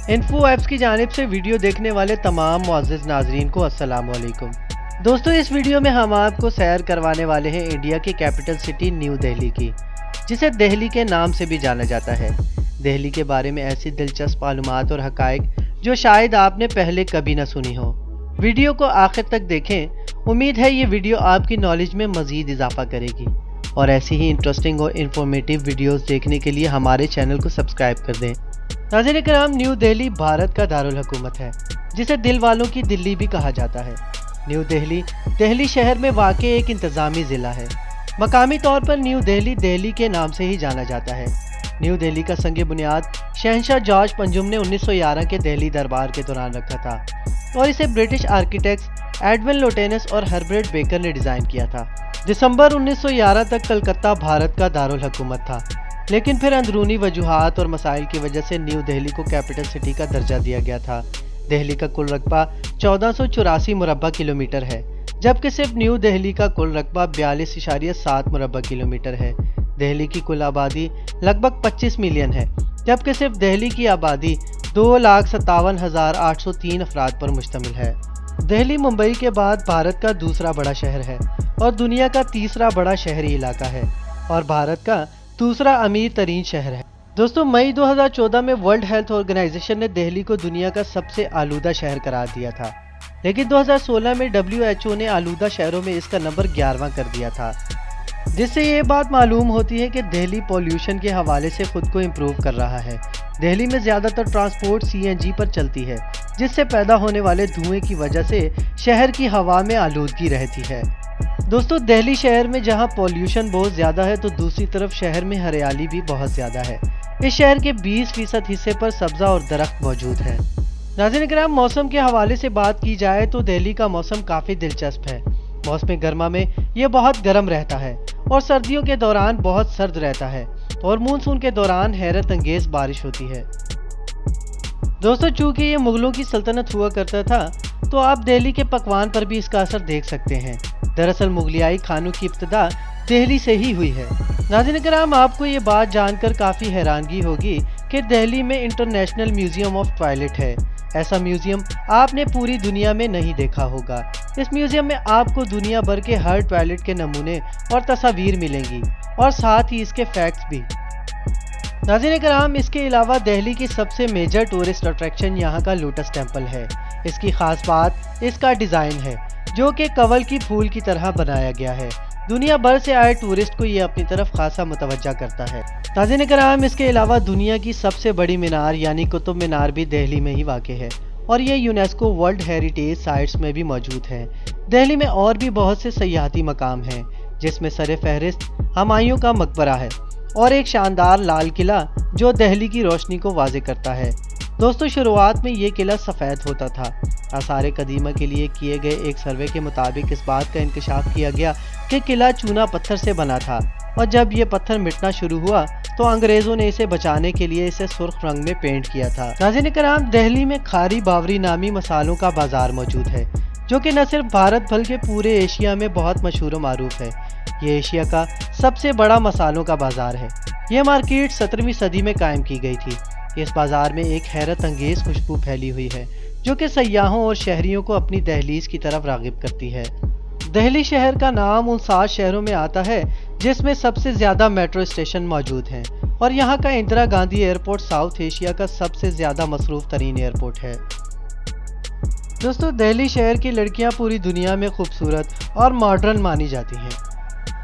Info apps की जानिब से वीडियो देखने वाले तमाम मुअज़्ज़िज़ नाज़रीन को अस्सलाम वालेकुम। दोस्तों, इस वीडियो में हम आपको सैर करवाने वाले हैं इंडिया की कैपिटल सिटी न्यू दिल्ली की, जिसे दिल्ली के नाम से भी जाना जाता है। दिल्ली के बारे में ऐसी दिलचस्प मालूमात और हक़ाइक़ जो शायद आपने पहले कभी न सुनी हो। वीडियो को आखिर तक देखें। उम्मीद है ये वीडियो आपकी नॉलेज में मज़ीद इजाफा करेगी और ऐसी ही इंटरेस्टिंग और इन्फॉर्मेटिव वीडियोस देखने के लिए हमारे चैनल को सब्सक्राइब कर दें। नाज़रीन किराम, न्यू दिल्ली भारत का दारुल हुकूमत है, जिसे दिल वालों की दिल्ली भी कहा जाता है। न्यू दिल्ली दिल्ली शहर में वाक़ई एक इंतज़ामी ज़िला है। मकामी तौर पर न्यू दिल्ली दिल्ली के नाम से ही जाना जाता है। न्यू दिल्ली का संग बुनियाद शहंशाह जॉर्ज पंजुम ने 1911 के दिल्ली दरबार के दौरान रखा था और इसे ब्रिटिश आर्किटेक्ट्स एडविन लोटेनस और हर्बर्ट बेकर ने डिज़ाइन किया था। दिसंबर 1911 तक कलकत्ता भारत का दारुल हुकूमत था, लेकिन फिर अंदरूनी वजूहात और मसाइल की वजह से न्यू दिल्ली को कैपिटल सिटी का दर्जा दिया गया था। दिल्ली का कुल रकबा 1484 मुरबा किलोमीटर है, जबकि सिर्फ न्यू दिल्ली का कुल रकबा 42.7 मुरबा किलोमीटर है। दिल्ली की कुल आबादी लगभग 25 मिलियन है, जबकि सिर्फ दिल्ली की आबादी 2,57,803 अफराद पर मुश्तमिल है। दिल्ली मुंबई के बाद भारत का दूसरा बड़ा शहर है और दुनिया का तीसरा बड़ा शहरी इलाका है और भारत का दूसरा अमीर तरीन शहर है। दोस्तों, मई 2014 में वर्ल्ड हेल्थ ऑर्गेनाइजेशन ने दिल्ली को दुनिया का सबसे आलूदा शहर करार दिया था, लेकिन 2016 में WHO ने आलूदा शहरों में इसका नंबर 11वां कर दिया था, जिससे ये बात मालूम होती है कि दिल्ली पॉल्यूशन के हवाले से खुद को इम्प्रूव कर रहा है। दिल्ली में ज़्यादातर ट्रांसपोर्ट CNG पर चलती है, जिससे पैदा होने वाले धुएं की वजह से शहर की हवा में आलूदगी रहती है। दोस्तों, दिल्ली शहर में जहां पॉल्यूशन बहुत ज़्यादा है तो दूसरी तरफ शहर में हरियाली भी बहुत ज़्यादा है। इस शहर के 20% हिस्से पर सब्ज़ा और दरख्त मौजूद हैं। नाज़रीन किराम, मौसम के हवाले से बात की जाए तो दिल्ली का मौसम काफ़ी दिलचस्प है। मौसम गर्मा में ये बहुत गर्म रहता है और सर्दियों के दौरान बहुत सर्द रहता है और मानसून के दौरान हैरत अंगेज़ बारिश होती है। दोस्तों, चूँकि ये मुग़लों की सल्तनत हुआ करता था, तो आप दिल्ली के पकवान पर भी इसका असर देख सकते हैं। दरअसल मुगलियाई खानों की इब्तिदा दिल्ली से ही हुई है। नाज़रीन किराम, आपको ये बात जानकर काफ़ी हैरानगी होगी कि दिल्ली में इंटरनेशनल म्यूज़ियम ऑफ टॉयलेट है। ऐसा म्यूज़ियम आपने पूरी दुनिया में नहीं देखा होगा। इस म्यूज़ियम में आपको दुनिया भर के हर टॉयलेट के नमूने और तस्वीर मिलेंगी और साथ ही इसके फैक्ट्स भी। नाज़रीन किराम, इसके अलावा दिल्ली की सबसे मेजर टूरिस्ट अट्रैक्शन यहाँ का लोटस टेम्पल है। इसकी ख़ास बात इसका डिज़ाइन है, जो कि कवल की फूल की तरह बनाया गया है। दुनिया भर से आए टूरिस्ट को ये अपनी तरफ खासा मुतवज्जा करता है। नाज़रीन किराम, इसके अलावा दुनिया की सबसे बड़ी मीनार यानी कुतुब मीनार भी दिल्ली में ही वाक़ है और ये यूनेस्को वर्ल्ड हेरिटेज साइट्स में भी मौजूद है। दिल्ली में और भी बहुत से सयाहती मकाम हैं, जिसमें सर फहरिस्त हुमायूं का मकबरा है और एक शानदार लाल किला जो दिल्ली की रोशनी को वाज़े करता है। दोस्तों, शुरुआत में ये किला सफ़ेद होता था। आसार कदीमा के लिए किए गए एक सर्वे के मुताबिक इस बात का इंकशाफ किया गया कि किला चूना पत्थर से बना था और जब ये पत्थर मिटना शुरू हुआ तो अंग्रेज़ों ने इसे बचाने के लिए इसे सुर्ख रंग में पेंट किया था। नाज़रीन किराम, दिल्ली में खारी बावरी नामी मसालों का बाज़ार मौजूद है, जो कि न सिर्फ भारत बल्कि पूरे एशिया में बहुत मशहूर व मारूफ है। ये एशिया का सबसे बड़ा मसालों का बाज़ार है। यह मार्केट 17वीं सदी में कायम की गई थी। इस बाज़ार में एक हैरत अंगेज़ खुशबू फैली हुई है, जो कि सयाहों और शहरियों को अपनी दहलीज की तरफ राग़िब करती है। दिल्ली शहर का नाम उन 7 शहरों में आता है जिसमें सबसे ज़्यादा मेट्रो स्टेशन मौजूद हैं और यहाँ का Indira Gandhi airport south Asia का सबसे ज़्यादा मसरूफ़ तरीन एयरपोर्ट है। दोस्तों, दिल्ली शहर की लड़कियाँ पूरी दुनिया में खूबसूरत और मॉडर्न मानी जाती हैं।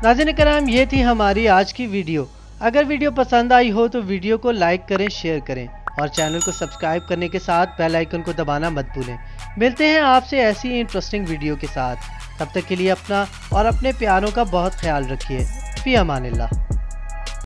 नाज़रीन किराम, ये थी हमारी आज की वीडियो। अगर वीडियो पसंद आई हो तो वीडियो को लाइक करें, शेयर करें और चैनल को सब्सक्राइब करने के साथ बेल आइकन को दबाना मत भूलें। मिलते हैं आपसे ऐसी इंटरेस्टिंग वीडियो के साथ। तब तक के लिए अपना और अपने प्यारों का बहुत ख्याल रखिए। फ़ी अमानिल्लाह।